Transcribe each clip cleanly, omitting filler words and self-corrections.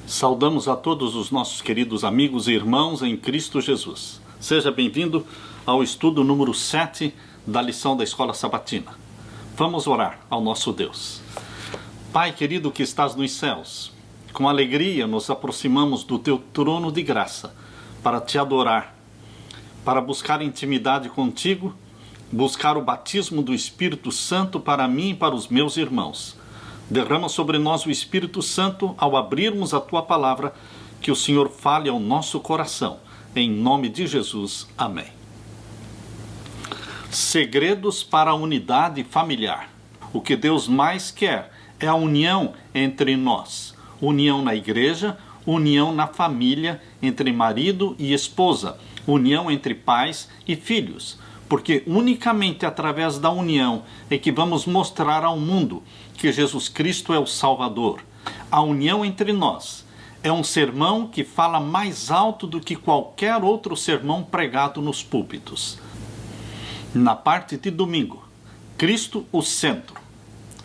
Saudamos a todos os nossos queridos amigos e irmãos em Cristo Jesus. Seja bem-vindo ao estudo número 7 da lição da Escola Sabatina. Vamos orar ao nosso Deus. Pai querido que estás nos céus, com alegria nos aproximamos do teu trono de graça para te adorar, para buscar intimidade contigo, buscar o batismo do Espírito Santo para mim e para os meus irmãos. Derrama sobre nós o Espírito Santo ao abrirmos a Tua Palavra, que o Senhor fale ao nosso coração. Em nome de Jesus. Amém. Segredos para a unidade familiar. O que Deus mais quer é a união entre nós. União na igreja, união na família, entre marido e esposa, união entre pais e filhos. Porque unicamente através da união é que vamos mostrar ao mundo que Jesus Cristo é o Salvador. A união entre nós é um sermão que fala mais alto do que qualquer outro sermão pregado nos púlpitos. Na parte de domingo, Cristo o centro.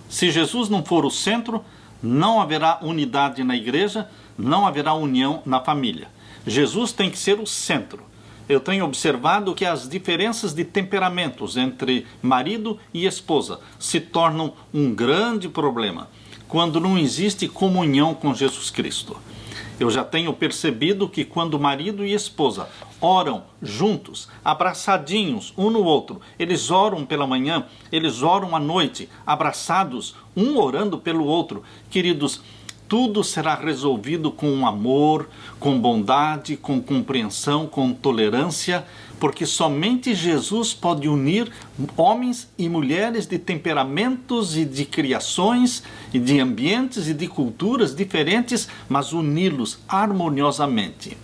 Se Jesus não for o centro, não haverá unidade na igreja, não haverá união na família. Jesus tem que ser o centro. Eu tenho observado que as diferenças de temperamentos entre marido e esposa se tornam um grande problema quando não existe comunhão com Jesus Cristo. Eu já tenho percebido que quando marido e esposa oram juntos, abraçadinhos um no outro, eles oram pela manhã, eles oram à noite, abraçados, um orando pelo outro, queridos, tudo será resolvido com amor, com bondade, com compreensão, com tolerância, porque somente Jesus pode unir homens e mulheres de temperamentos e de criações e de ambientes e de culturas diferentes, mas uni-los harmoniosamente.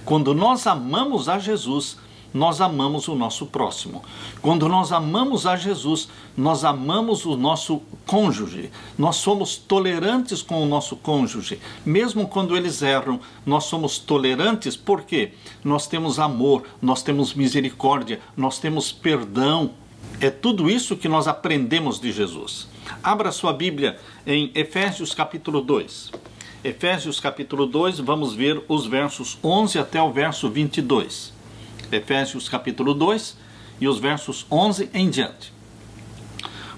Quando nós amamos a Jesus, nós amamos o nosso próximo. Quando nós amamos a Jesus, nós amamos o nosso cônjuge. Nós somos tolerantes com o nosso cônjuge. Mesmo quando eles erram, nós somos tolerantes porque nós temos amor, nós temos misericórdia, nós temos perdão. É tudo isso que nós aprendemos de Jesus. Abra sua Bíblia em Efésios capítulo 2. Efésios capítulo 2, vamos ver os versos 11 até o verso 22. Efésios capítulo 2 e os versos 11 em diante.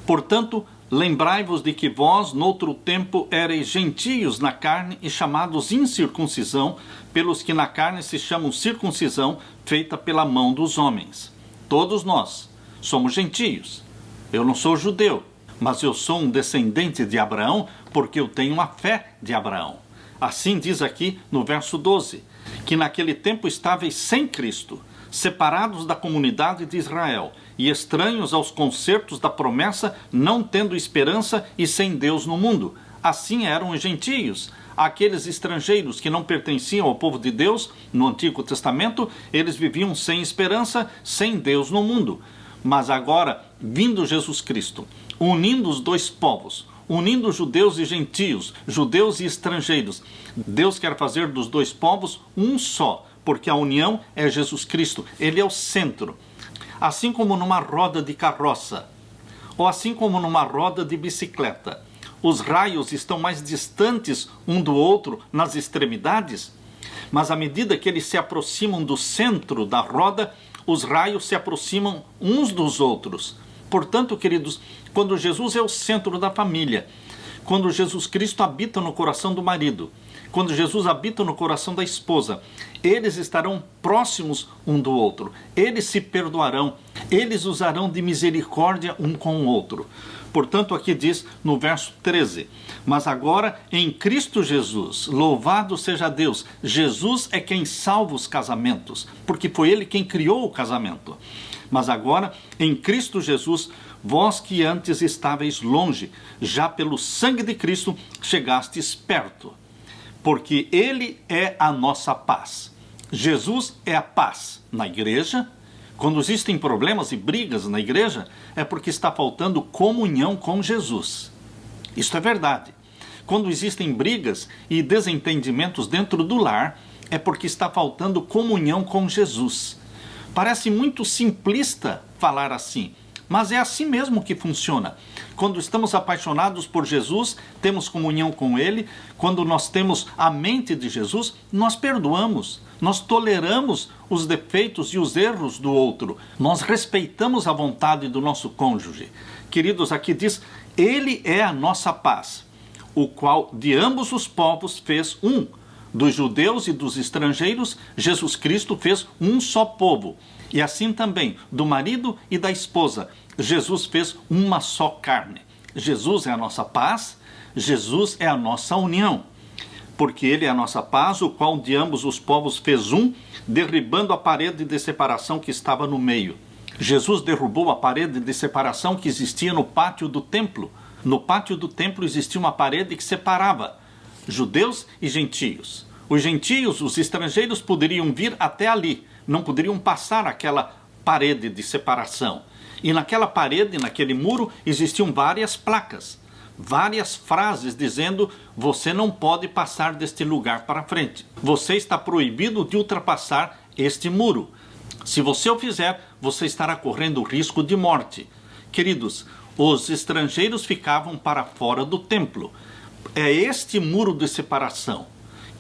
Portanto, lembrai-vos de que vós, noutro tempo, erais gentios na carne e chamados incircuncisão, pelos que na carne se chamam circuncisão, feita pela mão dos homens. Todos nós somos gentios. Eu não sou judeu, mas eu sou um descendente de Abraão, porque eu tenho a fé de Abraão. Assim diz aqui no verso 12, que naquele tempo estáveis sem Cristo, separados da comunidade de Israel e estranhos aos concertos da promessa, não tendo esperança e sem Deus no mundo. Assim eram os gentios, aqueles estrangeiros que não pertenciam ao povo de Deus no Antigo Testamento, eles viviam sem esperança, sem Deus no mundo. Mas agora, vindo Jesus Cristo, unindo os dois povos, unindo judeus e gentios, judeus e estrangeiros, Deus quer fazer dos dois povos um só, porque a união é Jesus Cristo, Ele é o centro. Assim como numa roda de carroça, ou assim como numa roda de bicicleta, os raios estão mais distantes um do outro nas extremidades, mas à medida que eles se aproximam do centro da roda, os raios se aproximam uns dos outros. Portanto, queridos, quando Jesus é o centro da família, quando Jesus Cristo habita no coração do marido, quando Jesus habita no coração da esposa, eles estarão próximos um do outro, eles se perdoarão, eles usarão de misericórdia um com o outro. Portanto, aqui diz no verso 13, mas agora em Cristo Jesus, louvado seja Deus, Jesus é quem salva os casamentos, porque foi Ele quem criou o casamento. Mas agora, em Cristo Jesus, vós que antes estáveis longe, já pelo sangue de Cristo chegastes perto. Porque Ele é a nossa paz. Jesus é a paz na igreja. Quando existem problemas e brigas na igreja, é porque está faltando comunhão com Jesus. Isso é verdade. Quando existem brigas e desentendimentos dentro do lar, é porque está faltando comunhão com Jesus. Parece muito simplista falar assim, Mas é assim mesmo que funciona. Quando estamos apaixonados por Jesus, temos comunhão com Ele. Quando nós temos a mente de Jesus, nós perdoamos. Nós toleramos os defeitos e os erros do outro. Nós respeitamos a vontade do nosso cônjuge. Queridos, aqui diz, Ele é a nossa paz, o qual de ambos os povos fez um. Dos judeus e dos estrangeiros, Jesus Cristo fez um só povo. E assim também, do marido e da esposa, Jesus fez uma só carne. Jesus é a nossa paz, Jesus é a nossa união. Porque Ele é a nossa paz, o qual de ambos os povos fez um, derribando a parede de separação que estava no meio. Jesus derrubou a parede de separação que existia no pátio do templo. No pátio do templo existia uma parede que separava judeus e gentios. Os gentios, os estrangeiros, poderiam vir até ali, não poderiam passar aquela parede de separação. E naquela parede, naquele muro, existiam várias placas, várias frases dizendo: você não pode passar deste lugar para frente. Você está proibido de ultrapassar este muro. Se você o fizer, você estará correndo o risco de morte. Queridos, os estrangeiros ficavam para fora do templo. É este muro de separação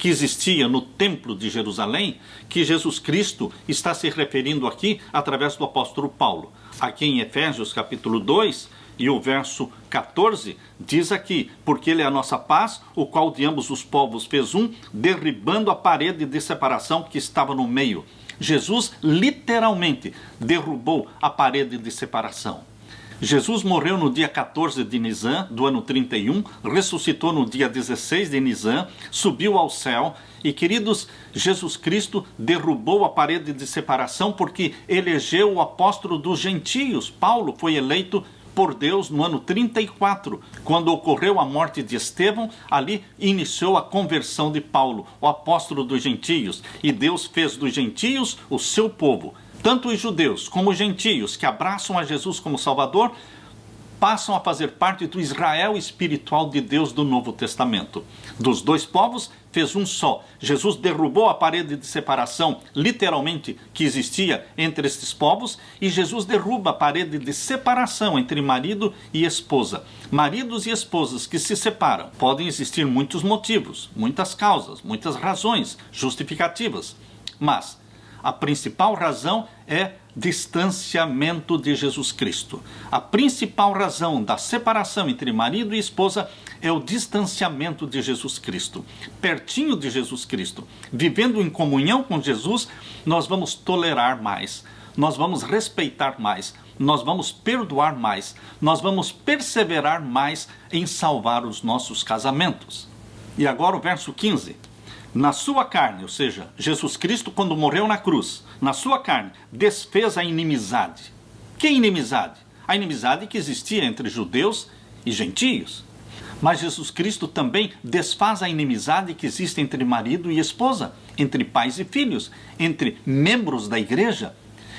que existia no templo de Jerusalém que Jesus Cristo está se referindo aqui através do apóstolo Paulo. Aqui em Efésios capítulo 2 e o verso 14 diz aqui: porque Ele é a nossa paz, o qual de ambos os povos fez um, derribando a parede de separação que estava no meio. Jesus literalmente derrubou a parede de separação. Jesus morreu no dia 14 de Nisan, do ano 31, ressuscitou no dia 16 de Nisan, subiu ao céu e, queridos, Jesus Cristo derrubou a parede de separação porque elegeu o apóstolo dos gentios. Paulo foi eleito por Deus no ano 34, quando ocorreu a morte de Estevão. Ali iniciou a conversão de Paulo, o apóstolo dos gentios, e Deus fez dos gentios o seu povo. Tanto os judeus como os gentios que abraçam a Jesus como Salvador passam a fazer parte do Israel espiritual de Deus do Novo Testamento. Dos dois povos fez um só. Jesus derrubou a parede de separação, literalmente, que existia entre estes povos, e Jesus derruba a parede de separação entre marido e esposa. Maridos e esposas que se separam. Podem existir muitos motivos, muitas causas, muitas razões justificativas, mas a principal razão é distanciamento de Jesus Cristo. A principal razão da separação entre marido e esposa é o distanciamento de Jesus Cristo. Pertinho de Jesus Cristo, vivendo em comunhão com Jesus, nós vamos tolerar mais, nós vamos respeitar mais, nós vamos perdoar mais, nós vamos perseverar mais em salvar os nossos casamentos. E agora o verso 15. Na sua carne, ou seja, Jesus Cristo, quando morreu na cruz, na sua carne, desfez a inimizade. Que inimizade? A inimizade que existia entre judeus e gentios. Mas Jesus Cristo também desfaz a inimizade que existe entre marido e esposa, entre pais e filhos, entre membros da igreja.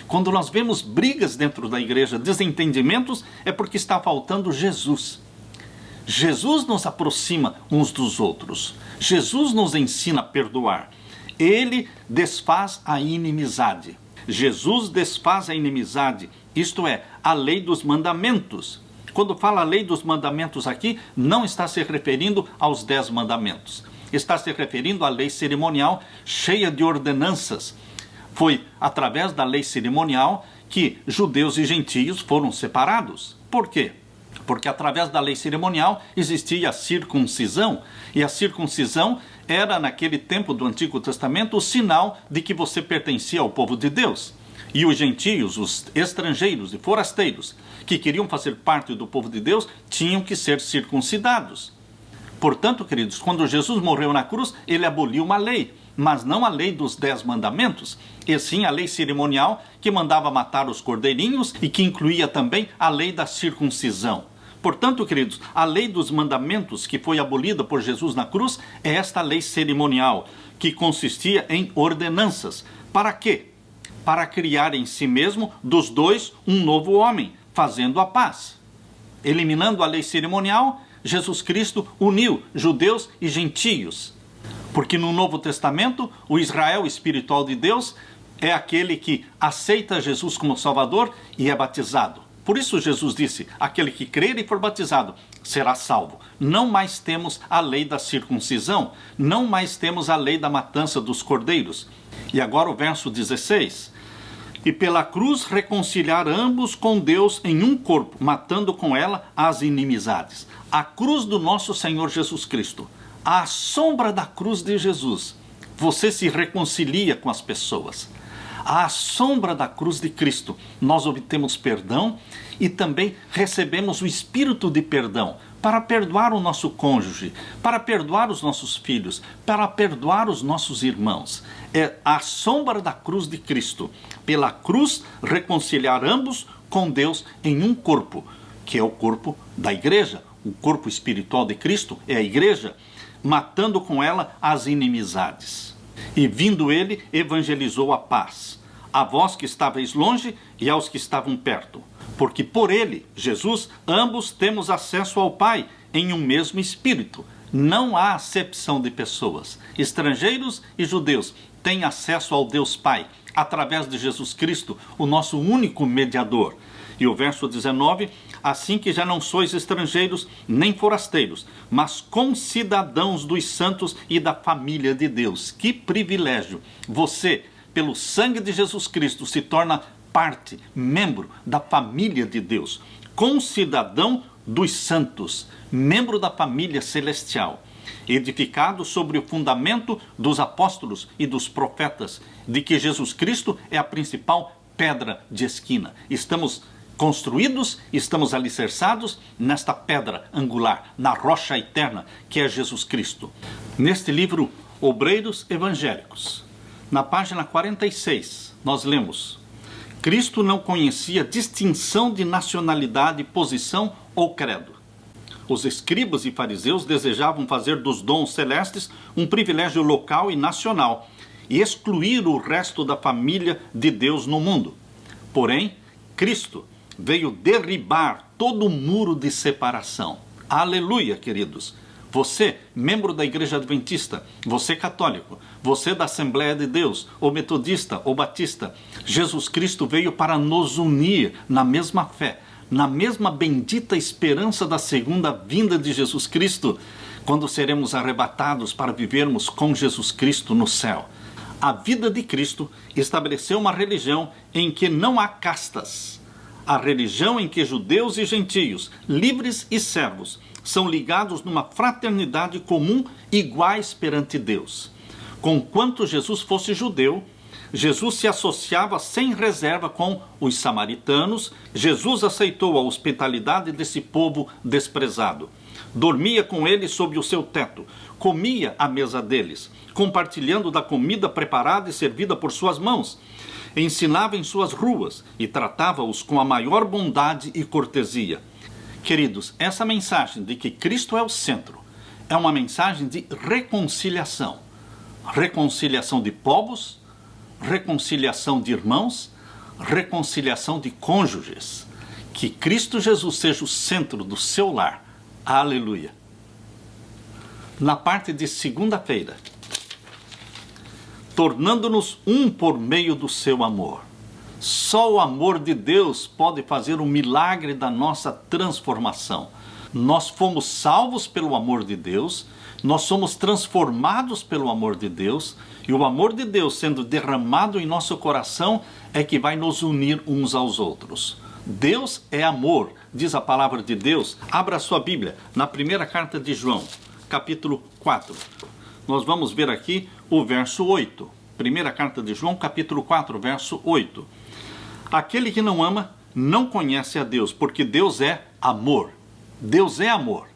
Quando nós vemos brigas dentro da igreja, desentendimentos, é porque está faltando Jesus. Jesus nos aproxima uns dos outros. Jesus nos ensina a perdoar. Ele desfaz a inimizade. Jesus desfaz a inimizade, isto é, a lei dos mandamentos. Quando fala a lei dos mandamentos aqui, não está se referindo aos 10 mandamentos. Está se referindo à lei cerimonial cheia de ordenanças. Foi através da lei cerimonial que judeus e gentios foram separados. Por quê? Porque através da lei cerimonial existia a circuncisão, e a circuncisão era, naquele tempo do Antigo Testamento, o sinal de que você pertencia ao povo de Deus. E os gentios, os estrangeiros e forasteiros que queriam fazer parte do povo de Deus, tinham que ser circuncidados. Portanto, queridos, quando Jesus morreu na cruz, ele aboliu uma lei, mas não a lei dos 10 mandamentos, e sim a lei cerimonial que mandava matar os cordeirinhos e que incluía também a lei da circuncisão. Portanto, queridos, a lei dos mandamentos que foi abolida por Jesus na cruz é esta lei cerimonial, que consistia em ordenanças. Para quê? Para criar em si mesmo dos dois um novo homem, fazendo a paz. Eliminando a lei cerimonial, Jesus Cristo uniu judeus e gentios. Porque no Novo Testamento, o Israel espiritual de Deus é aquele que aceita Jesus como Salvador e é batizado. Por isso Jesus disse, aquele que crer e for batizado será salvo. Não mais temos a lei da circuncisão, não mais temos a lei da matança dos cordeiros. E agora o verso 16. E pela cruz reconciliar ambos com Deus em um corpo, matando com ela as inimizades. A cruz do nosso Senhor Jesus Cristo, à sombra da cruz de Jesus, você se reconcilia com as pessoas. À sombra da cruz de Cristo, nós obtemos perdão e também recebemos o espírito de perdão para perdoar o nosso cônjuge, para perdoar os nossos filhos, para perdoar os nossos irmãos. É à sombra da cruz de Cristo, pela cruz reconciliar ambos com Deus em um corpo, que é o corpo da igreja. O corpo espiritual de Cristo é a igreja, matando com ela as inimizades. E vindo ele, evangelizou a paz, a vós que estáveis longe e aos que estavam perto. Porque por ele, Jesus, ambos temos acesso ao Pai em um mesmo Espírito. Não há acepção de pessoas. Estrangeiros e judeus têm acesso ao Deus Pai, através de Jesus Cristo, o nosso único mediador. E o verso 19, assim que já não sois estrangeiros nem forasteiros, mas concidadãos dos santos e da família de Deus. Que privilégio! Você, pelo sangue de Jesus Cristo, se torna parte, membro da família de Deus. Concidadão dos santos, membro da família celestial. Edificado sobre o fundamento dos apóstolos e dos profetas, de que Jesus Cristo é a principal pedra de esquina. Estamos construídos, estamos alicerçados nesta pedra angular, na rocha eterna, que é Jesus Cristo. Neste livro, Obreiros Evangélicos, na página 46, nós lemos: Cristo não conhecia distinção de nacionalidade, posição ou credo. Os escribas e fariseus desejavam fazer dos dons celestes um privilégio local e nacional e excluir o resto da família de Deus no mundo. Porém, Cristo veio derribar todo o muro de separação. Aleluia, queridos! Você, membro da Igreja Adventista, você católico, você da Assembleia de Deus, ou metodista, ou batista, Jesus Cristo veio para nos unir na mesma fé, na mesma bendita esperança da segunda vinda de Jesus Cristo, quando seremos arrebatados para vivermos com Jesus Cristo no céu. A vida de Cristo estabeleceu uma religião em que não há castas. A religião em que judeus e gentios, livres e servos, são ligados numa fraternidade comum, iguais perante Deus. Conquanto Jesus fosse judeu, Jesus se associava sem reserva com os samaritanos. Jesus aceitou a hospitalidade desse povo desprezado. Dormia com eles sob o seu teto, comia à mesa deles, compartilhando da comida preparada e servida por suas mãos. Ensinava em suas ruas e tratava-os com a maior bondade e cortesia. Queridos, essa mensagem de que Cristo é o centro é uma mensagem de reconciliação. Reconciliação de povos, reconciliação de irmãos, reconciliação de cônjuges. Que Cristo Jesus seja o centro do seu lar. Aleluia. Na parte de segunda-feira, tornando-nos um por meio do seu amor. Só o amor de Deus pode fazer o milagre da nossa transformação. Nós fomos salvos pelo amor de Deus, nós somos transformados pelo amor de Deus, e o amor de Deus sendo derramado em nosso coração é que vai nos unir uns aos outros. Deus é amor, diz a palavra de Deus. Abra sua Bíblia na primeira carta de João, capítulo 4. Nós vamos ver aqui o verso 8. Primeira carta de João, capítulo 4, verso 8. Aquele que não ama não conhece a Deus, porque Deus é amor. Deus é amor.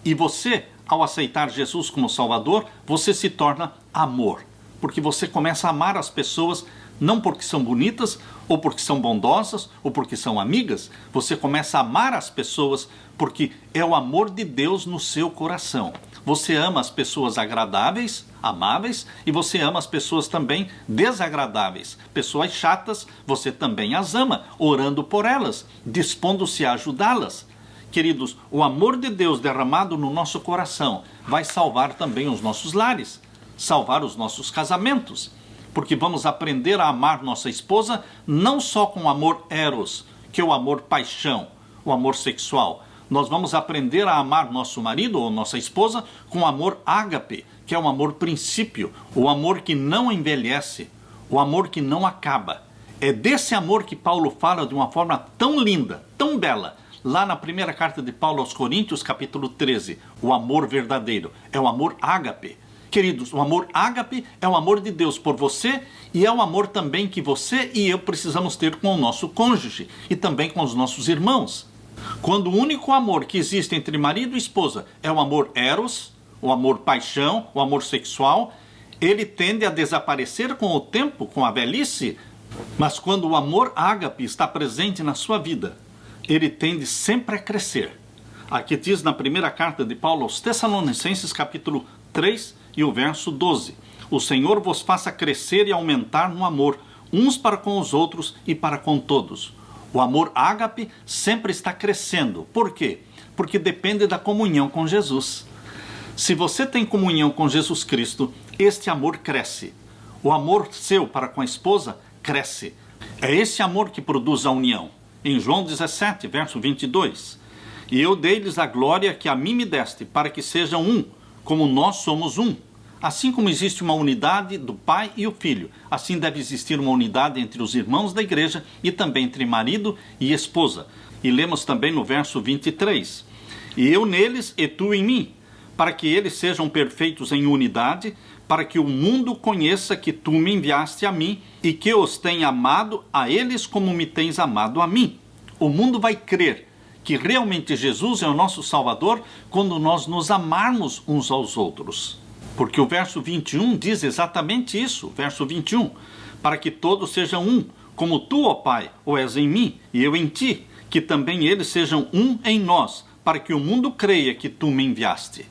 E você, ao aceitar Jesus como Salvador, você se torna amor. Porque você começa a amar as pessoas, não porque são bonitas, ou porque são bondosas, ou porque são amigas. Você começa a amar as pessoas porque é o amor de Deus no seu coração. Você ama as pessoas agradáveis, amáveis, e você ama as pessoas também desagradáveis. Pessoas chatas, você também as ama, orando por elas, dispondo-se a ajudá-las. Queridos, o amor de Deus derramado no nosso coração vai salvar também os nossos lares, salvar os nossos casamentos, porque vamos aprender a amar nossa esposa não só com amor eros, que é o amor paixão, o amor sexual. Nós vamos aprender a amar nosso marido ou nossa esposa com o amor ágape, que é o amor princípio, o amor que não envelhece, o amor que não acaba. É desse amor que Paulo fala de uma forma tão linda, tão bela, lá na primeira carta de Paulo aos Coríntios, capítulo 13, o amor verdadeiro, é o amor ágape. Queridos, o amor ágape é o amor de Deus por você e é o amor também que você e eu precisamos ter com o nosso cônjuge e também com os nossos irmãos. Quando o único amor que existe entre marido e esposa é o amor eros, o amor paixão, o amor sexual, ele tende a desaparecer com o tempo, com a velhice, mas quando o amor ágape está presente na sua vida, ele tende sempre a crescer. Aqui diz na primeira carta de Paulo aos Tessalonicenses, capítulo 3 e o verso 12: o Senhor vos faça crescer e aumentar no amor, uns para com os outros e para com todos. O amor ágape sempre está crescendo. Por quê? Porque depende da comunhão com Jesus. Se você tem comunhão com Jesus Cristo, este amor cresce. O amor seu para com a esposa cresce. É esse amor que produz a união. Em João 17, verso 22, e eu dei-lhes a glória que a mim me deste, para que sejam um, como nós somos um. Assim como existe uma unidade do Pai e o Filho, assim deve existir uma unidade entre os irmãos da igreja e também entre marido e esposa. E lemos também no verso 23, e eu neles e tu em mim, para que eles sejam perfeitos em unidade, para que o mundo conheça que tu me enviaste a mim e que os tenha amado a eles como me tens amado a mim. O mundo vai crer que realmente Jesus é o nosso Salvador quando nós nos amarmos uns aos outros. Porque o verso 21 diz exatamente isso, verso 21, para que todos sejam um, como tu, ó Pai, o és em mim e eu em ti, que também eles sejam um em nós, para que o mundo creia que tu me enviaste.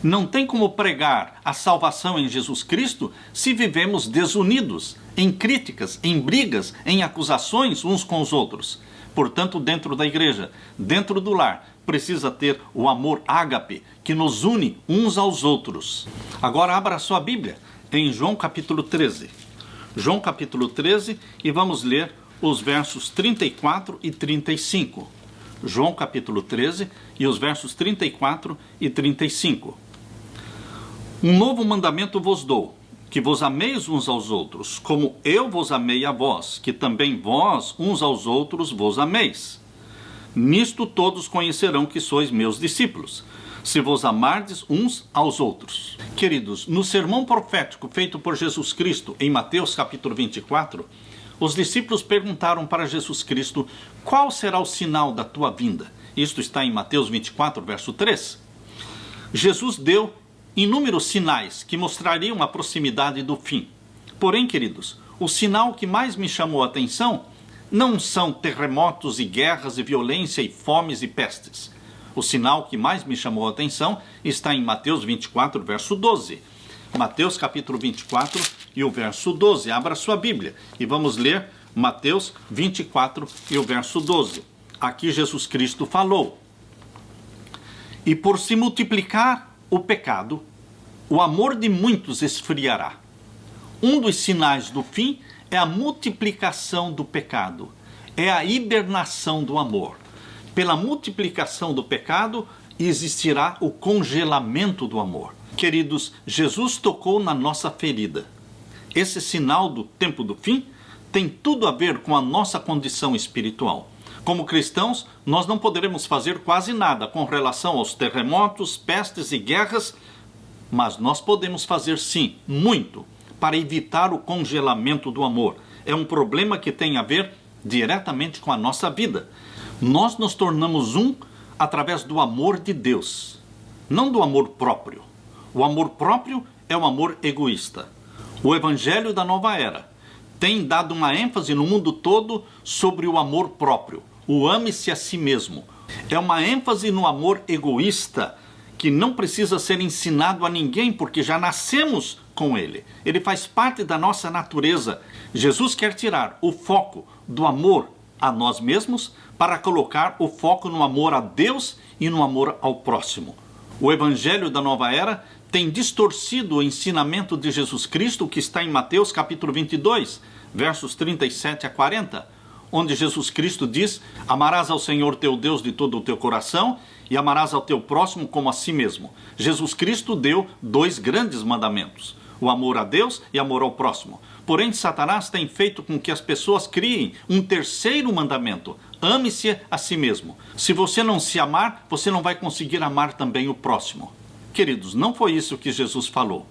Não tem como pregar a salvação em Jesus Cristo se vivemos desunidos, em críticas, em brigas, em acusações uns com os outros. Portanto, dentro da igreja, dentro do lar, precisa ter o amor ágape, que nos une uns aos outros. Agora abra a sua Bíblia em João capítulo 13. João capítulo 13 e vamos ler os versos 34 e 35. João capítulo 13 e os versos 34 e 35. Um novo mandamento vos dou, que vos ameis uns aos outros, como eu vos amei a vós, que também vós uns aos outros vos ameis. Nisto todos conhecerão que sois meus discípulos, se vos amardes uns aos outros. Queridos, no sermão profético feito por Jesus Cristo em Mateus capítulo 24, os discípulos perguntaram para Jesus Cristo: qual será o sinal da tua vinda? Isto está em Mateus 24, verso 3. Jesus deu inúmeros sinais que mostrariam a proximidade do fim. Porém, queridos, o sinal que mais me chamou a atenção não são terremotos e guerras e violência e fomes e pestes. O sinal que mais me chamou a atenção está em Mateus 24, verso 12. Mateus capítulo 24 e o verso 12. Abra sua Bíblia e vamos ler Mateus 24 e o verso 12. Aqui Jesus Cristo falou: e por se multiplicar o pecado, o amor de muitos esfriará. Um dos sinais do fim é a multiplicação do pecado, é a hibernação do amor. Pela multiplicação do pecado, existirá o congelamento do amor. Queridos, Jesus tocou na nossa ferida. Esse sinal do tempo do fim tem tudo a ver com a nossa condição espiritual. Como cristãos, nós não poderemos fazer quase nada com relação aos terremotos, pestes e guerras, mas nós podemos fazer sim, muito, para evitar o congelamento do amor. É um problema que tem a ver diretamente com a nossa vida. Nós nos tornamos um através do amor de Deus, não do amor próprio. O amor próprio é um amor egoísta. O Evangelho da Nova Era tem dado uma ênfase no mundo todo sobre o amor próprio. O ame-se a si mesmo. É uma ênfase no amor egoísta que não precisa ser ensinado a ninguém porque já nascemos com ele. Ele faz parte da nossa natureza. Jesus quer tirar o foco do amor a nós mesmos para colocar o foco no amor a Deus e no amor ao próximo. O Evangelho da Nova Era tem distorcido o ensinamento de Jesus Cristo que está em Mateus capítulo 22, versos 37 a 40. onde Jesus Cristo diz: amarás ao Senhor teu Deus de todo o teu coração e amarás ao teu próximo como a si mesmo. Jesus Cristo deu 2 grandes mandamentos: o amor a Deus e amor ao próximo. Porém, Satanás tem feito com que as pessoas criem um terceiro mandamento: ame-se a si mesmo. Se você não se amar, você não vai conseguir amar também o próximo. Queridos, não foi isso que Jesus falou.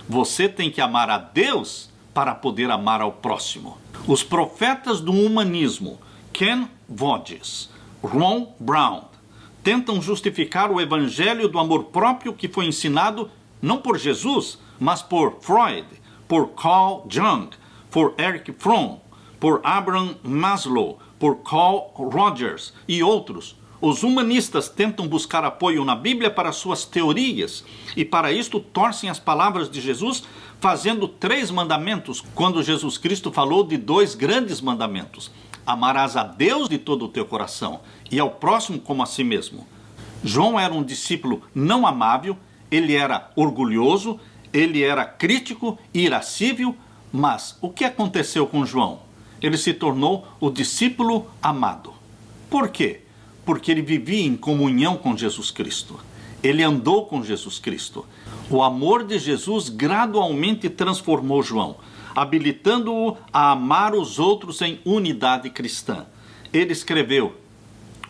Você tem que amar a Deus para poder amar ao próximo. Os profetas do humanismo, Ken Vogels, Ron Brown, tentam justificar o evangelho do amor próprio que foi ensinado não por Jesus, mas por Freud, por Carl Jung, por Erich Fromm, por Abraham Maslow, por Carl Rogers e outros. Os humanistas tentam buscar apoio na Bíblia para suas teorias e para isto torcem as palavras de Jesus, fazendo 3 mandamentos, quando Jesus Cristo falou de 2 grandes mandamentos: amarás a Deus de todo o teu coração e ao próximo como a si mesmo. João era um discípulo não amável, ele era orgulhoso, ele era crítico e irascível, mas o que aconteceu com João? Ele se tornou o discípulo amado. Por quê? Porque ele vivia em comunhão com Jesus Cristo. Ele andou com Jesus Cristo. O amor de Jesus gradualmente transformou João, habilitando-o a amar os outros em unidade cristã. Ele escreveu,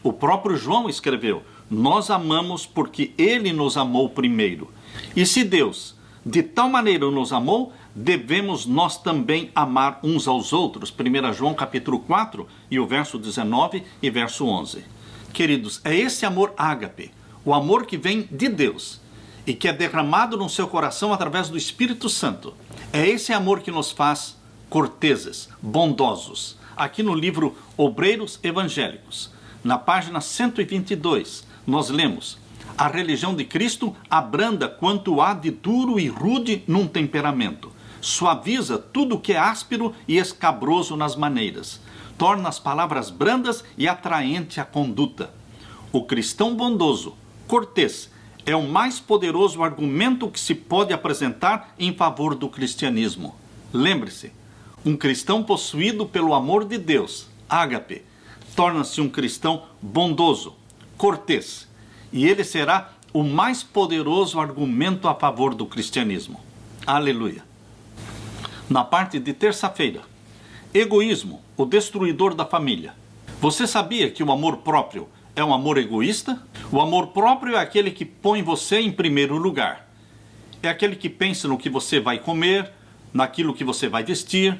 o próprio João escreveu: nós amamos porque ele nos amou primeiro. E se Deus de tal maneira nos amou, devemos nós também amar uns aos outros. 1 João capítulo 4 e o verso 19 e verso 11. Queridos, é esse amor ágape, o amor que vem de Deus e que é derramado no seu coração através do Espírito Santo. É esse amor que nos faz corteses, bondosos. Aqui no livro Obreiros Evangélicos, na página 122, nós lemos: a religião de Cristo abranda quanto há de duro e rude num temperamento, suaviza tudo que é áspero e escabroso nas maneiras, torna as palavras brandas e atraente a conduta. O cristão bondoso, cortês, é o mais poderoso argumento que se pode apresentar em favor do cristianismo. Lembre-se, um cristão possuído pelo amor de Deus, ágape, torna-se um cristão bondoso, cortês, e ele será o mais poderoso argumento a favor do cristianismo. Aleluia! Na parte de terça-feira, egoísmo, o destruidor da família. Você sabia que o amor próprio é um amor egoísta? O amor próprio é aquele que põe você em primeiro lugar. É aquele que pensa no que você vai comer, naquilo que você vai vestir.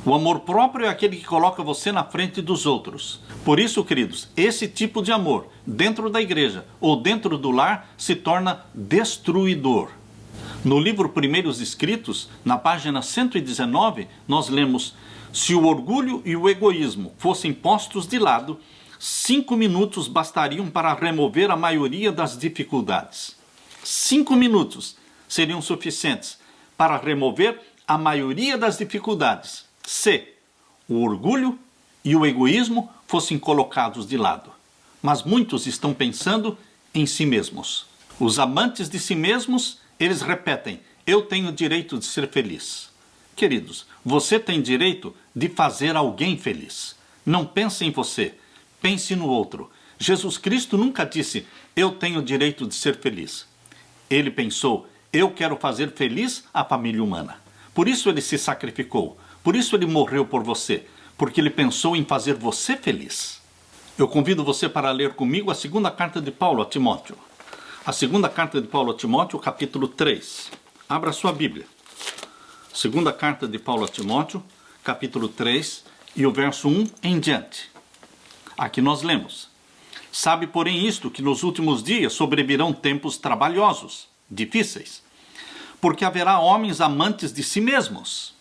O amor próprio é aquele que coloca você na frente dos outros. Por isso, queridos, esse tipo de amor, dentro da igreja ou dentro do lar, se torna destruidor. No livro Primeiros Escritos, na página 119, nós lemos: se o orgulho e o egoísmo fossem postos de lado, 5 minutos bastariam para remover a maioria das dificuldades. 5 minutos seriam suficientes para remover a maioria das dificuldades, se o orgulho e o egoísmo fossem colocados de lado. Mas muitos estão pensando em si mesmos. Os amantes de si mesmos, eles repetem: eu tenho direito de ser feliz. Queridos, você tem direito de fazer alguém feliz. Não pense em você, pense no outro. Jesus Cristo nunca disse: eu tenho direito de ser feliz. Ele pensou: eu quero fazer feliz a família humana. Por isso ele se sacrificou, por isso ele morreu por você, porque ele pensou em fazer você feliz. Eu convido você para ler comigo a segunda carta de Paulo a Timóteo. A segunda carta de Paulo a Timóteo, capítulo 3. Abra sua Bíblia. Segunda carta de Paulo a Timóteo, capítulo 3, e o verso 1 em diante. Aqui nós lemos: sabe, porém, isto, que nos últimos dias sobrevirão tempos trabalhosos, difíceis, porque haverá homens amantes de si mesmos.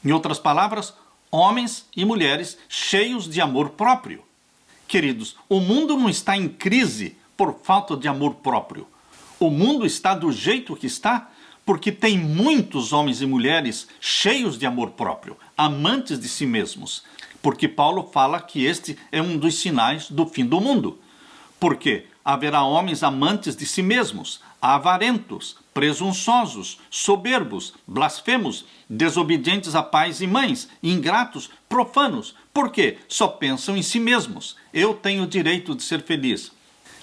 Em outras palavras, homens e mulheres cheios de amor próprio. Queridos, o mundo não está em crise por falta de amor próprio. O mundo está do jeito que está porque tem muitos homens e mulheres cheios de amor próprio, amantes de si mesmos. Porque Paulo fala que este é um dos sinais do fim do mundo. Porque haverá homens amantes de si mesmos, avarentos, presunçosos, soberbos, blasfemos, desobedientes a pais e mães, ingratos, profanos. Por quê? Só pensam em si mesmos. Eu tenho o direito de ser feliz.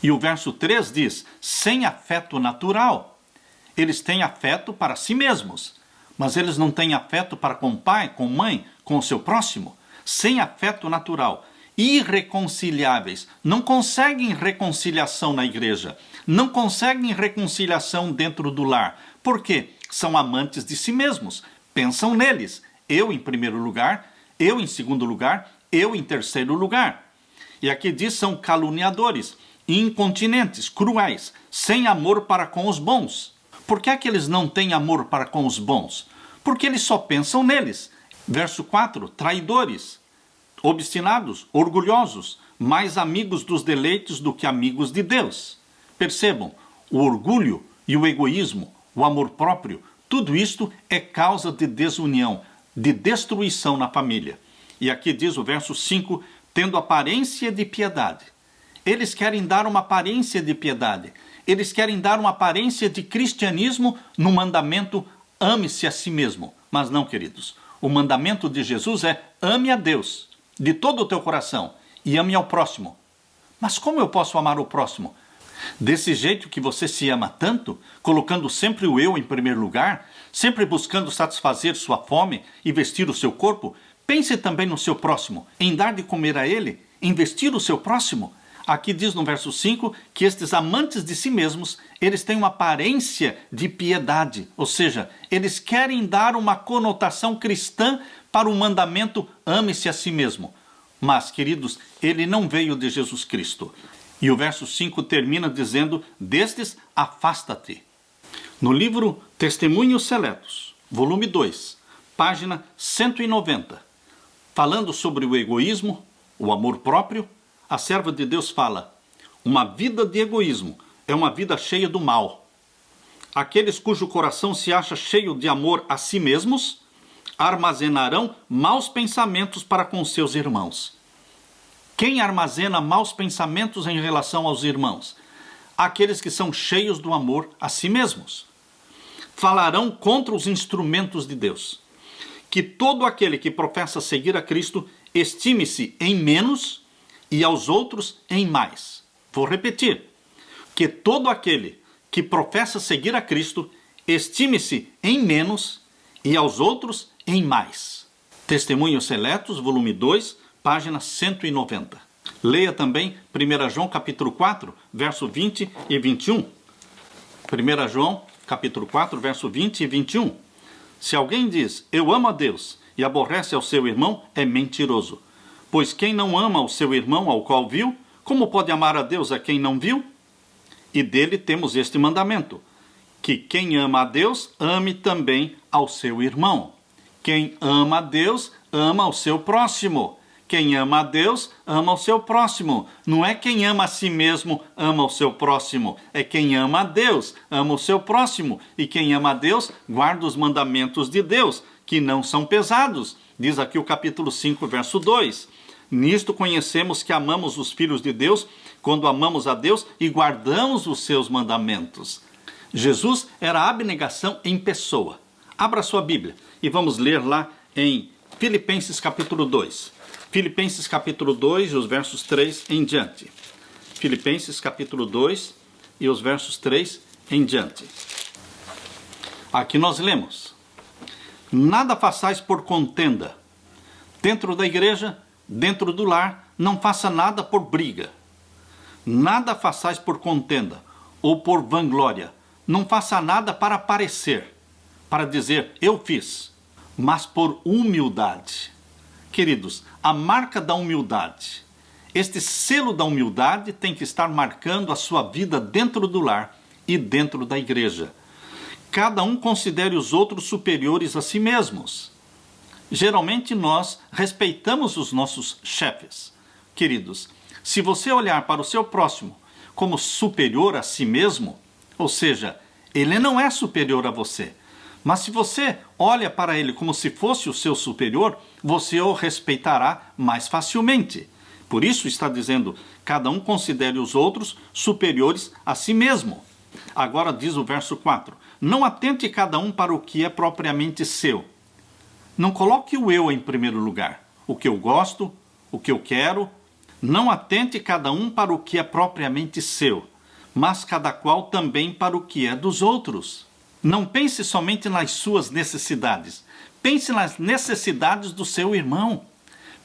E o verso 3 diz, sem afeto natural. Eles têm afeto para si mesmos, mas eles não têm afeto para com o pai, com a mãe, com o seu próximo. Sem afeto natural. Irreconciliáveis. Não conseguem reconciliação na igreja. Não conseguem reconciliação dentro do lar. Por quê? São amantes de si mesmos. Pensam neles. Eu em primeiro lugar, eu em segundo lugar, eu em terceiro lugar. E aqui diz, são caluniadores, incontinentes, cruéis, sem amor para com os bons. Por que é que eles não têm amor para com os bons? Porque eles só pensam neles. Verso 4, traidores, obstinados, orgulhosos, mais amigos dos deleites do que amigos de Deus. Percebam, o orgulho e o egoísmo, o amor próprio, tudo isto é causa de desunião, de destruição na família. E aqui diz o verso 5, tendo aparência de piedade. Eles querem dar uma aparência de piedade. Eles querem dar uma aparência de cristianismo no mandamento ame-se a si mesmo. Mas não, queridos. O mandamento de Jesus é ame a Deus de todo o teu coração e ame ao próximo. Mas como eu posso amar o próximo? Desse jeito que você se ama tanto, colocando sempre o eu em primeiro lugar, sempre buscando satisfazer sua fome e vestir o seu corpo, pense também no seu próximo, em dar de comer a ele, em vestir o seu próximo. Aqui diz no verso 5 que estes amantes de si mesmos, eles têm uma aparência de piedade, ou seja, eles querem dar uma conotação cristã para o mandamento ame-se a si mesmo. Mas, queridos, ele não veio de Jesus Cristo. E o verso 5 termina dizendo, destes afasta-te. No livro Testemunhos Seletos, volume 2, página 190, falando sobre o egoísmo, o amor próprio, a serva de Deus fala, uma vida de egoísmo é uma vida cheia do mal. Aqueles cujo coração se acha cheio de amor a si mesmos, armazenarão maus pensamentos para com seus irmãos. Quem armazena maus pensamentos em relação aos irmãos? Aqueles que são cheios do amor a si mesmos. Falarão contra os instrumentos de Deus. Que todo aquele que professa seguir a Cristo estime-se em menos e aos outros em mais. Vou repetir. Que todo aquele que professa seguir a Cristo estime-se em menos e aos outros em mais. Testemunhos Seletos, volume 2, página 190. Leia também 1 João capítulo 4, verso 20 e 21. 1 João capítulo 4, verso 20 e 21. Se alguém diz, eu amo a Deus, e aborrece ao seu irmão, é mentiroso. Pois quem não ama o seu irmão ao qual viu, como pode amar a Deus a quem não viu? E dele temos este mandamento, que quem ama a Deus, ame também ao seu irmão. Quem ama a Deus, ama ao seu próximo. Quem ama a Deus, ama ao seu próximo. Não é quem ama a si mesmo, ama ao seu próximo. É quem ama a Deus, ama o seu próximo. E quem ama a Deus, guarda os mandamentos de Deus, que não são pesados. Diz aqui o capítulo 5, verso 2. Nisto conhecemos que amamos os filhos de Deus, quando amamos a Deus e guardamos os seus mandamentos. Jesus era a abnegação em pessoa. Abra sua Bíblia e vamos ler lá em Filipenses capítulo 2. Filipenses capítulo 2 e os versos 3 em diante. Filipenses capítulo 2 e os versos 3 em diante. Aqui nós lemos: nada façais por contenda. Dentro da igreja, dentro do lar, não faça nada por briga. Nada façais por contenda ou por vanglória. Não faça nada para aparecer, para dizer eu fiz, mas por humildade. Queridos, a marca da humildade, este selo da humildade tem que estar marcando a sua vida dentro do lar e dentro da igreja. Cada um considere os outros superiores a si mesmos. Geralmente nós respeitamos os nossos chefes. Queridos, se você olhar para o seu próximo como superior a si mesmo, ou seja, ele não é superior a você, mas se você olha para ele como se fosse o seu superior, você o respeitará mais facilmente. Por isso está dizendo, cada um considere os outros superiores a si mesmo. Agora diz o verso 4, não atente cada um para o que é propriamente seu. Não coloque o eu em primeiro lugar, o que eu gosto, o que eu quero. Não atente cada um para o que é propriamente seu, mas cada qual também para o que é dos outros. Não pense somente nas suas necessidades. Pense nas necessidades do seu irmão.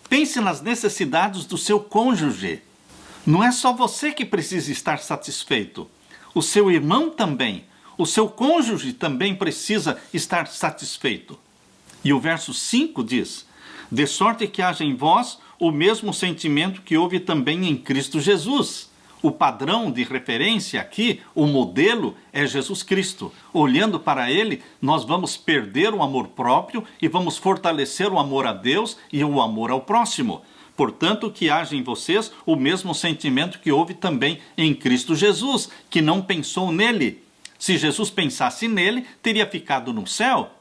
Pense nas necessidades do seu cônjuge. Não é só você que precisa estar satisfeito. O seu irmão também. O seu cônjuge também precisa estar satisfeito. E o verso 5 diz: de sorte que haja em vós o mesmo sentimento que houve também em Cristo Jesus. O padrão de referência aqui, o modelo, é Jesus Cristo. Olhando para ele, nós vamos perder o amor próprio e vamos fortalecer o amor a Deus e o amor ao próximo. Portanto, que haja em vocês o mesmo sentimento que houve também em Cristo Jesus, que não pensou nele. Se Jesus pensasse nele, teria ficado no céu.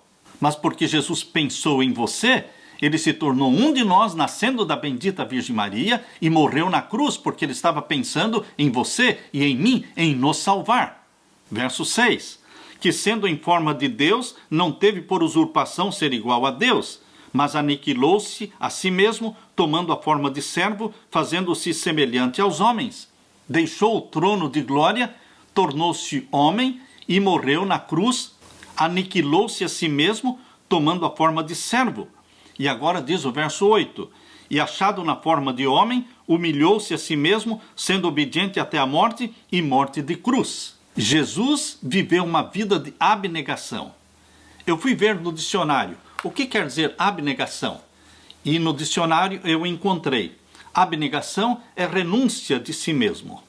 Mas porque Jesus pensou em você, ele se tornou um de nós, nascendo da bendita Virgem Maria, e morreu na cruz, porque ele estava pensando em você e em mim, em nos salvar. Verso 6. Que sendo em forma de Deus, não teve por usurpação ser igual a Deus, mas aniquilou-se a si mesmo, tomando a forma de servo, fazendo-se semelhante aos homens. Deixou o trono de glória, tornou-se homem e morreu na cruz, aniquilou-se a si mesmo, tomando a forma de servo. E agora diz o verso 8: e achado na forma de homem, humilhou-se a si mesmo, sendo obediente até a morte e morte de cruz. Jesus viveu uma vida de abnegação. Eu fui ver no dicionário o que quer dizer abnegação. E no dicionário eu encontrei: abnegação é renúncia de si mesmo.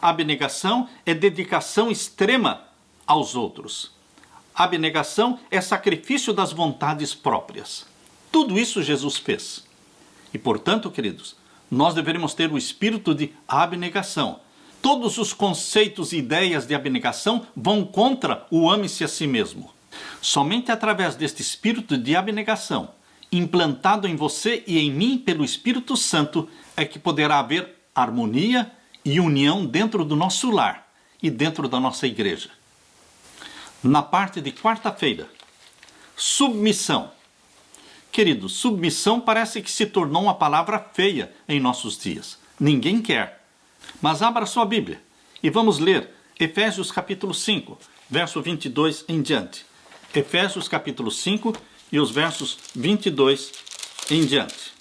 Abnegação é dedicação extrema aos outros. Abnegação é sacrifício das vontades próprias. Tudo isso Jesus fez. E, portanto, queridos, nós deveríamos ter o espírito de abnegação. Todos os conceitos e ideias de abnegação vão contra o ame-se a si mesmo. Somente através deste espírito de abnegação, implantado em você e em mim pelo Espírito Santo, é que poderá haver harmonia e união dentro do nosso lar e dentro da nossa igreja. Na parte de quarta-feira, submissão. Querido, submissão parece que se tornou uma palavra feia em nossos dias. Ninguém quer. Mas abra sua Bíblia e vamos ler Efésios capítulo 5, verso 22 em diante. Efésios capítulo 5 e os versos 22 em diante.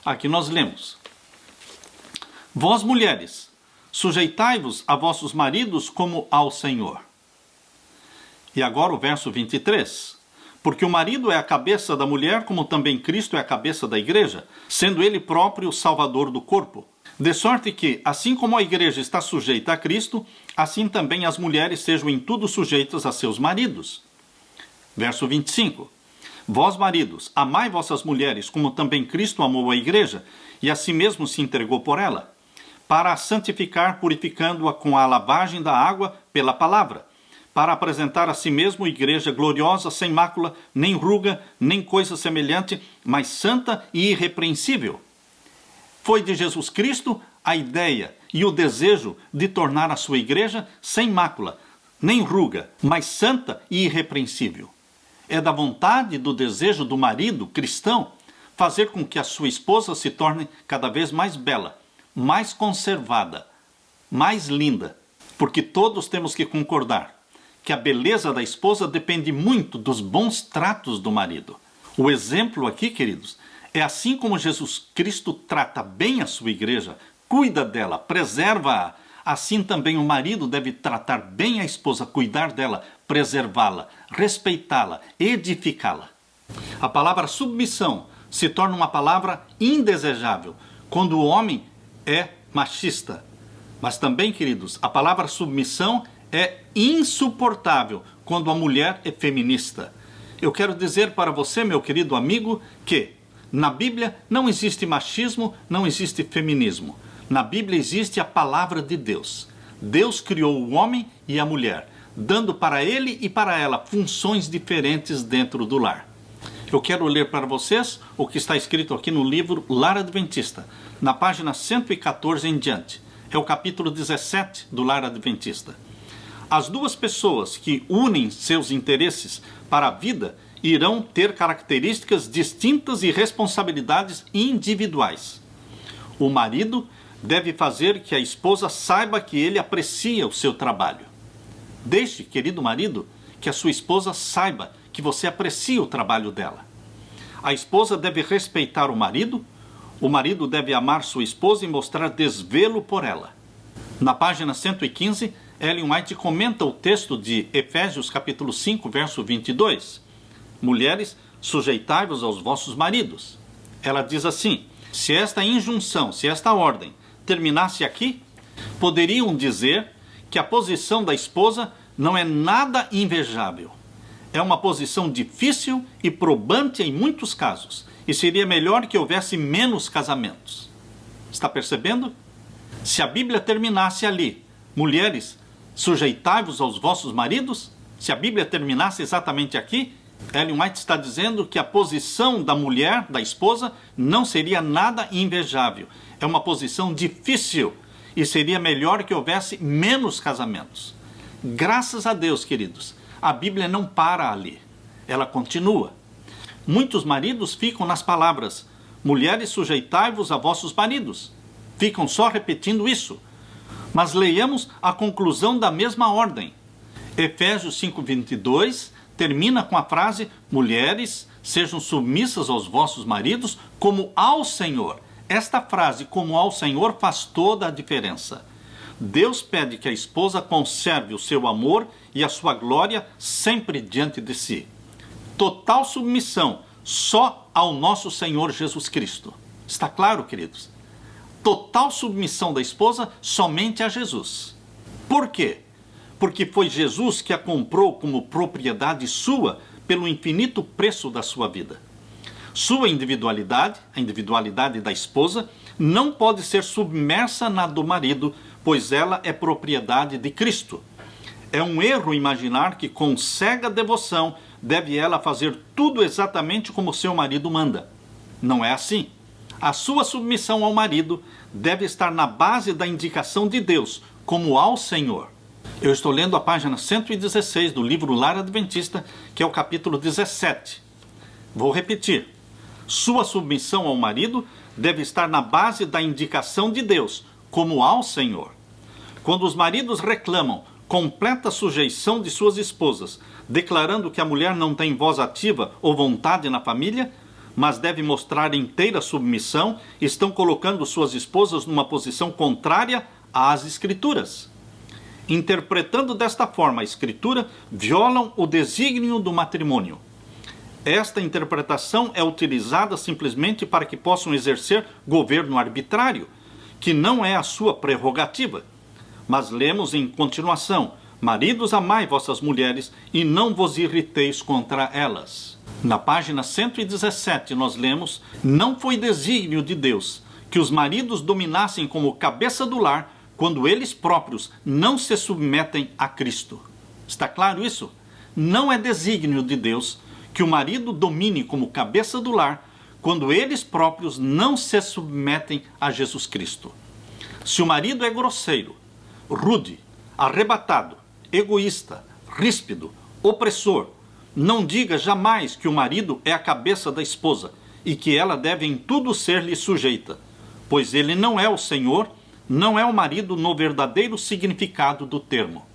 Aqui nós lemos: vós mulheres, sujeitai-vos a vossos maridos como ao Senhor. E agora o verso 23. Porque o marido é a cabeça da mulher, como também Cristo é a cabeça da igreja, sendo ele próprio o salvador do corpo. De sorte que, assim como a igreja está sujeita a Cristo, assim também as mulheres sejam em tudo sujeitas a seus maridos. Verso 25. Vós, maridos, amai vossas mulheres, como também Cristo amou a igreja, e a si mesmo se entregou por ela, para a santificar, purificando-a com a lavagem da água pela palavra, para apresentar a si mesmo igreja gloriosa, sem mácula, nem ruga, nem coisa semelhante, mas santa e irrepreensível. Foi de Jesus Cristo a ideia e o desejo de tornar a sua igreja sem mácula, nem ruga, mas santa e irrepreensível. É da vontade e do desejo do marido cristão fazer com que a sua esposa se torne cada vez mais bela, mais conservada, mais linda, porque todos temos que concordar que a beleza da esposa depende muito dos bons tratos do marido. O exemplo aqui, queridos, é assim como Jesus Cristo trata bem a sua igreja, cuida dela, preserva-a, assim também o marido deve tratar bem a esposa, cuidar dela, preservá-la, respeitá-la, edificá-la. A palavra submissão se torna uma palavra indesejável quando o homem é machista. Mas também, queridos, a palavra submissão é insuportável quando a mulher é feminista. Eu quero dizer para você, meu querido amigo, que na Bíblia não existe machismo, não existe feminismo. Na Bíblia existe a palavra de Deus. Deus criou o homem e a mulher, dando para ele e para ela funções diferentes dentro do lar. Eu quero ler para vocês o que está escrito aqui no livro Lar Adventista, na página 114 em diante. É o capítulo 17 do Lar Adventista. As duas pessoas que unem seus interesses para a vida irão ter características distintas e responsabilidades individuais. O marido deve fazer que a esposa saiba que ele aprecia o seu trabalho. Deixe, querido marido, que a sua esposa saiba que você aprecia o trabalho dela. A esposa deve respeitar o marido deve amar sua esposa e mostrar desvelo por ela. Na página 115, Ellen White comenta o texto de Efésios capítulo 5, verso 22. Mulheres, sujeitai-vos aos vossos maridos. Ela diz assim: se esta injunção, se esta ordem terminasse aqui, poderiam dizer que a posição da esposa não é nada invejável. É uma posição difícil e probante em muitos casos, e seria melhor que houvesse menos casamentos. Está percebendo? Se a Bíblia terminasse ali, mulheres, sujeitai-vos aos vossos maridos, se a Bíblia terminasse exatamente aqui, Ellen White está dizendo que a posição da mulher, da esposa, não seria nada invejável. É uma posição difícil e seria melhor que houvesse menos casamentos. Graças a Deus, queridos, a Bíblia não para ali. Ela continua. Muitos maridos ficam nas palavras: mulheres, sujeitai-vos a vossos maridos. Ficam só repetindo isso. Mas leiamos a conclusão da mesma ordem. Efésios 5:22 termina com a frase: mulheres, sejam submissas aos vossos maridos como ao Senhor. Esta frase, como ao Senhor, faz toda a diferença. Deus pede que a esposa conserve o seu amor e a sua glória sempre diante de si. Total submissão só ao nosso Senhor Jesus Cristo. Está claro, queridos? Total submissão da esposa somente a Jesus. Por quê? Porque foi Jesus que a comprou como propriedade sua pelo infinito preço da sua vida. Sua individualidade, a individualidade da esposa, não pode ser submersa na do marido, pois ela é propriedade de Cristo. É um erro imaginar que com cega devoção deve ela fazer tudo exatamente como seu marido manda. Não é assim. A sua submissão ao marido deve estar na base da indicação de Deus, como ao Senhor. Eu estou lendo a página 116 do livro Lar Adventista, que é o capítulo 17. Vou repetir. Sua submissão ao marido deve estar na base da indicação de Deus, como ao Senhor. Quando os maridos reclamam completa sujeição de suas esposas, declarando que a mulher não tem voz ativa ou vontade na família, mas deve mostrar inteira submissão, estão colocando suas esposas numa posição contrária às Escrituras. Interpretando desta forma a Escritura, violam o desígnio do matrimônio. Esta interpretação é utilizada simplesmente para que possam exercer governo arbitrário, que não é a sua prerrogativa. Mas lemos em continuação: maridos, amai vossas mulheres e não vos irriteis contra elas. Na página 117 nós lemos: não foi desígnio de Deus que os maridos dominassem como cabeça do lar quando eles próprios não se submetem a Cristo. Está claro isso? Não é desígnio de Deus que o marido domine como cabeça do lar quando eles próprios não se submetem a Jesus Cristo. Se o marido é grosseiro, rude, arrebatado, egoísta, ríspido, opressor, não diga jamais que o marido é a cabeça da esposa e que ela deve em tudo ser-lhe sujeita, pois ele não é o Senhor, não é o marido no verdadeiro significado do termo.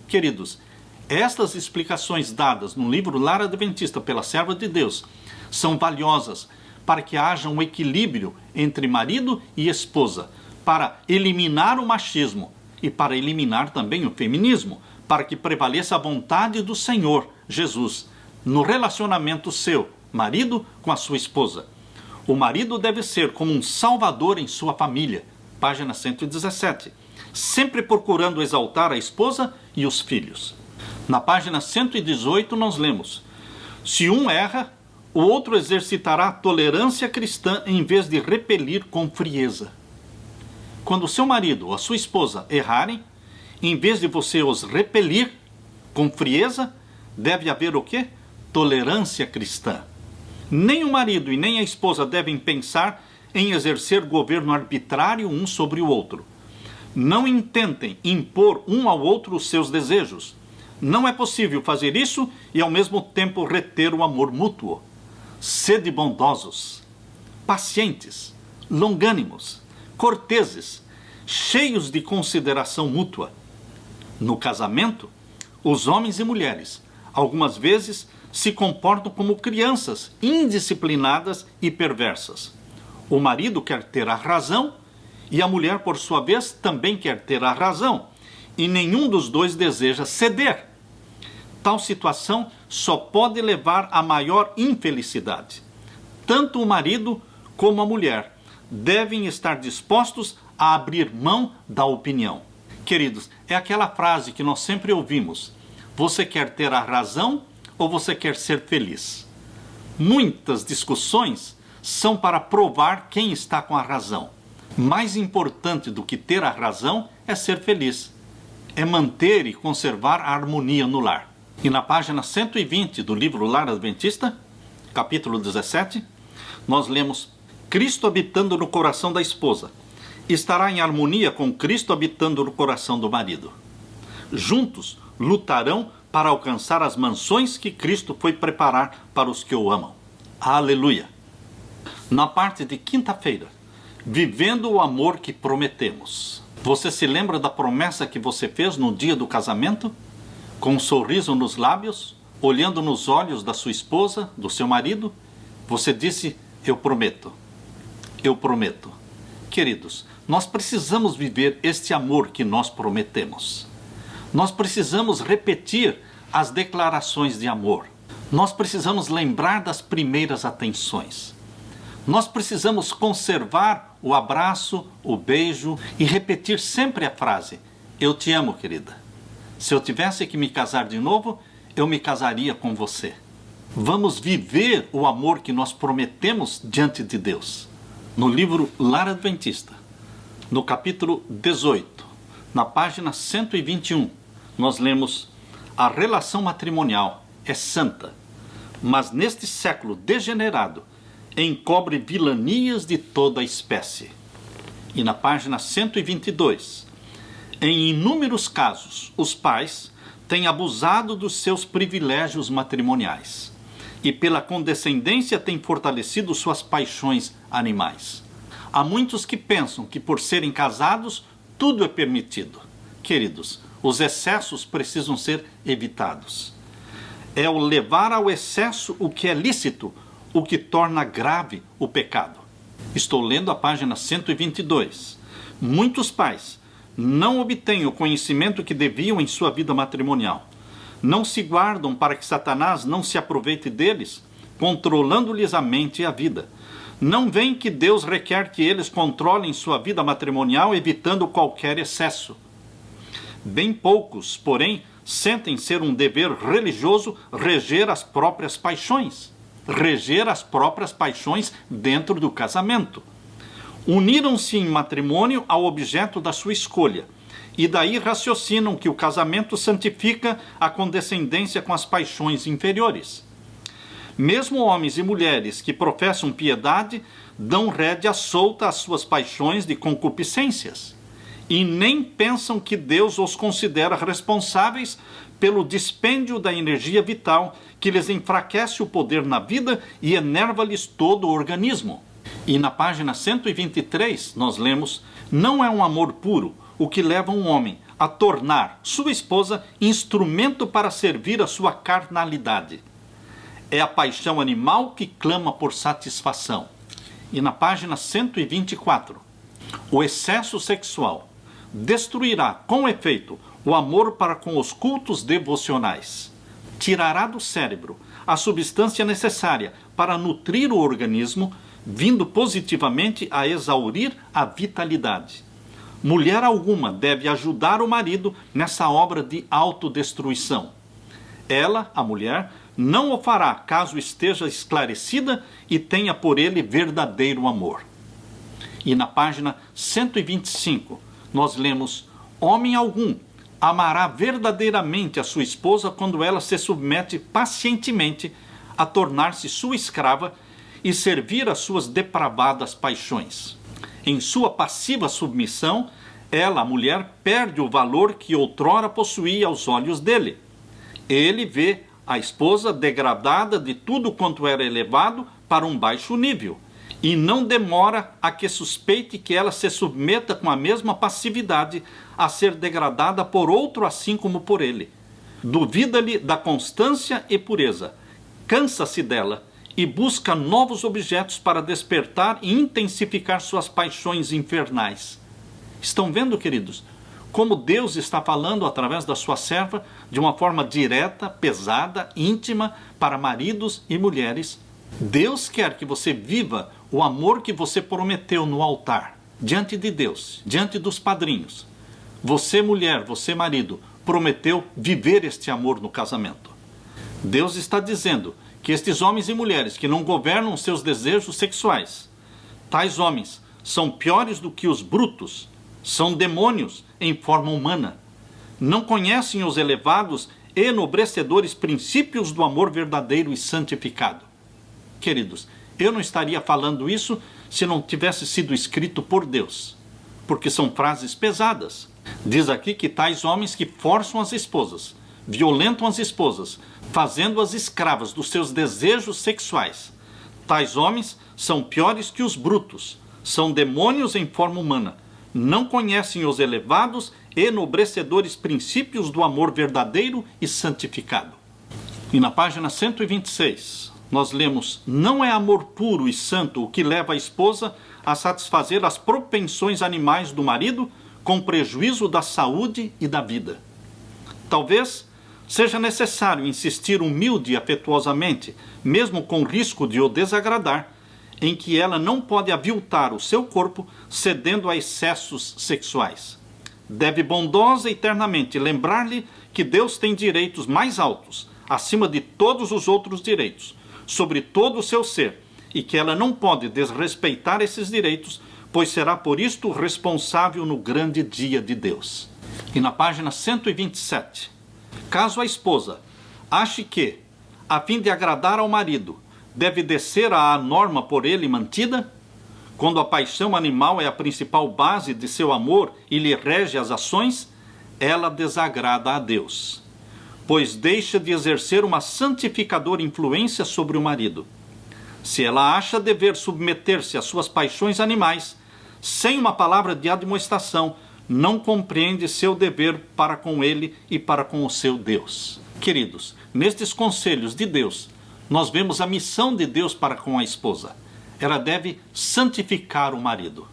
Queridos, estas explicações dadas no livro Lar Adventista pela serva de Deus são valiosas para que haja um equilíbrio entre marido e esposa, para eliminar o machismo e para eliminar também o feminismo, para que prevaleça a vontade do Senhor Jesus no relacionamento seu, marido, com a sua esposa. O marido deve ser como um salvador em sua família, página 117, sempre procurando exaltar a esposa e os filhos. Na página 118 nós lemos: se um erra, o outro exercitará tolerância cristã em vez de repelir com frieza. Quando o seu marido ou a sua esposa errarem, em vez de você os repelir com frieza, deve haver o quê? Tolerância cristã. Nem o marido e nem a esposa devem pensar em exercer governo arbitrário um sobre o outro. Não intentem impor um ao outro os seus desejos. Não é possível fazer isso e ao mesmo tempo reter o amor mútuo. Sede bondosos, pacientes, longânimos, corteses, cheios de consideração mútua. No casamento, os homens e mulheres, algumas vezes, se comportam como crianças indisciplinadas e perversas. O marido quer ter a razão e a mulher, por sua vez, também quer ter a razão, e nenhum dos dois deseja ceder. Tal situação só pode levar a maior infelicidade. Tanto o marido como a mulher devem estar dispostos a abrir mão da opinião. Queridos, é aquela frase que nós sempre ouvimos: você quer ter a razão ou você quer ser feliz? Muitas discussões são para provar quem está com a razão. Mais importante do que ter a razão é ser feliz. É manter e conservar a harmonia no lar. E na página 120 do livro Lar Adventista, capítulo 17, nós lemos: Cristo habitando no coração da esposa estará em harmonia com Cristo habitando no coração do marido. Juntos lutarão para alcançar as mansões que Cristo foi preparar para os que o amam. Aleluia! Na parte de quinta-feira, vivendo o amor que prometemos. Você se lembra da promessa que você fez no dia do casamento? Com um sorriso nos lábios, olhando nos olhos da sua esposa, do seu marido, você disse: eu prometo. Eu prometo. Queridos, nós precisamos viver este amor que nós prometemos. Nós precisamos repetir as declarações de amor. Nós precisamos lembrar das primeiras atenções. Nós precisamos conservar o abraço, o beijo e repetir sempre a frase: eu te amo, querida. Se eu tivesse que me casar de novo, eu me casaria com você. Vamos viver o amor que nós prometemos diante de Deus. No livro Lar Adventista, no capítulo 18, na página 121, nós lemos: a relação matrimonial é santa, mas neste século degenerado encobre vilanias de toda espécie. E na página 122, em inúmeros casos, os pais têm abusado dos seus privilégios matrimoniais e pela condescendência têm fortalecido suas paixões animais. Há muitos que pensam que por serem casados tudo é permitido. Queridos, os excessos precisam ser evitados. É o levar ao excesso o que é lícito, o que torna grave o pecado. Estou lendo a página 122. Muitos pais não obtêm o conhecimento que deviam em sua vida matrimonial. Não se guardam para que Satanás não se aproveite deles, controlando-lhes a mente e a vida. Não veem que Deus requer que eles controlem sua vida matrimonial, evitando qualquer excesso. Bem poucos, porém, sentem ser um dever religioso reger as próprias paixões. Reger as próprias paixões dentro do casamento. Uniram-se em matrimônio ao objeto da sua escolha, e daí raciocinam que o casamento santifica a condescendência com as paixões inferiores. Mesmo homens e mulheres que professam piedade dão rédea solta às suas paixões de concupiscências, e nem pensam que Deus os considera responsáveis pelo dispêndio da energia vital que lhes enfraquece o poder na vida e enerva-lhes todo o organismo. E na página 123 nós lemos: não é um amor puro o que leva um homem a tornar sua esposa instrumento para servir a sua carnalidade. É a paixão animal que clama por satisfação. E na página 124, o excesso sexual destruirá com efeito o amor para com os cultos devocionais. Tirará do cérebro a substância necessária para nutrir o organismo, vindo positivamente a exaurir a vitalidade. Mulher alguma deve ajudar o marido nessa obra de autodestruição. Ela, a mulher, não o fará caso esteja esclarecida e tenha por ele verdadeiro amor. E na página 125, nós lemos: homem algum amará verdadeiramente a sua esposa quando ela se submete pacientemente a tornar-se sua escrava e servir às suas depravadas paixões. Em sua passiva submissão, ela, a mulher, perde o valor que outrora possuía aos olhos dele. Ele vê a esposa degradada de tudo quanto era elevado para um baixo nível, e não demora a que suspeite que ela se submeta com a mesma passividade a ser degradada por outro assim como por ele. Duvida-lhe da constância e pureza, cansa-se dela e busca novos objetos para despertar e intensificar suas paixões infernais. Estão vendo, queridos, como Deus está falando através da sua serva de uma forma direta, pesada, íntima para maridos e mulheres? Deus quer que você viva o amor que você prometeu no altar, diante de Deus, diante dos padrinhos. Você, mulher, você, marido, prometeu viver este amor no casamento. Deus está dizendo que estes homens e mulheres que não governam seus desejos sexuais, tais homens são piores do que os brutos, são demônios em forma humana, não conhecem os elevados e enobrecedores princípios do amor verdadeiro e santificado. Queridos, eu não estaria falando isso se não tivesse sido escrito por Deus, porque são frases pesadas. Diz aqui que tais homens que forçam as esposas, violentam as esposas, fazendo-as escravas dos seus desejos sexuais. Tais homens são piores que os brutos, são demônios em forma humana, não conhecem os elevados e enobrecedores princípios do amor verdadeiro e santificado. E na página 126, nós lemos: não é amor puro e santo o que leva a esposa a satisfazer as propensões animais do marido com prejuízo da saúde e da vida. Talvez seja necessário insistir humilde e afetuosamente, mesmo com risco de o desagradar, em que ela não pode aviltar o seu corpo cedendo a excessos sexuais. Deve bondosa e eternamente lembrar-lhe que Deus tem direitos mais altos, acima de todos os outros direitos, sobre todo o seu ser, e que ela não pode desrespeitar esses direitos, pois será por isto responsável no grande dia de Deus. E na página 127, caso a esposa ache que, a fim de agradar ao marido, deve descer à norma por ele mantida, quando a paixão animal é a principal base de seu amor e lhe rege as ações, ela desagrada a Deus, pois deixa de exercer uma santificadora influência sobre o marido. Se ela acha dever submeter-se às suas paixões animais, sem uma palavra de admoestação, não compreende seu dever para com ele e para com o seu Deus. Queridos, nestes conselhos de Deus, nós vemos a missão de Deus para com a esposa. Ela deve santificar o marido.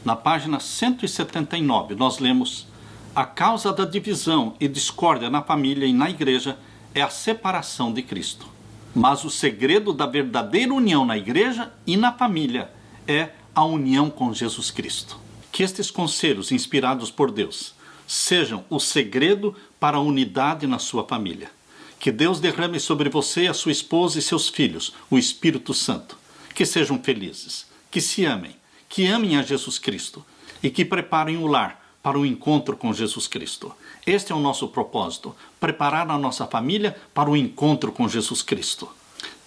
Na página 179, nós lemos: a causa da divisão e discórdia na família e na igreja é a separação de Cristo. Mas o segredo da verdadeira união na igreja e na família é a união com Jesus Cristo. Que estes conselhos inspirados por Deus sejam o segredo para a unidade na sua família. Que Deus derrame sobre você, a sua esposa e seus filhos o Espírito Santo. Que sejam felizes, que se amem, que amem a Jesus Cristo e que preparem o lar para o encontro com Jesus Cristo. Este é o nosso propósito, preparar a nossa família para o encontro com Jesus Cristo.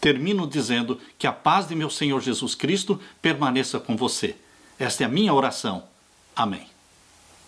Termino dizendo que a paz de meu Senhor Jesus Cristo permaneça com você. Esta é a minha oração. Amém.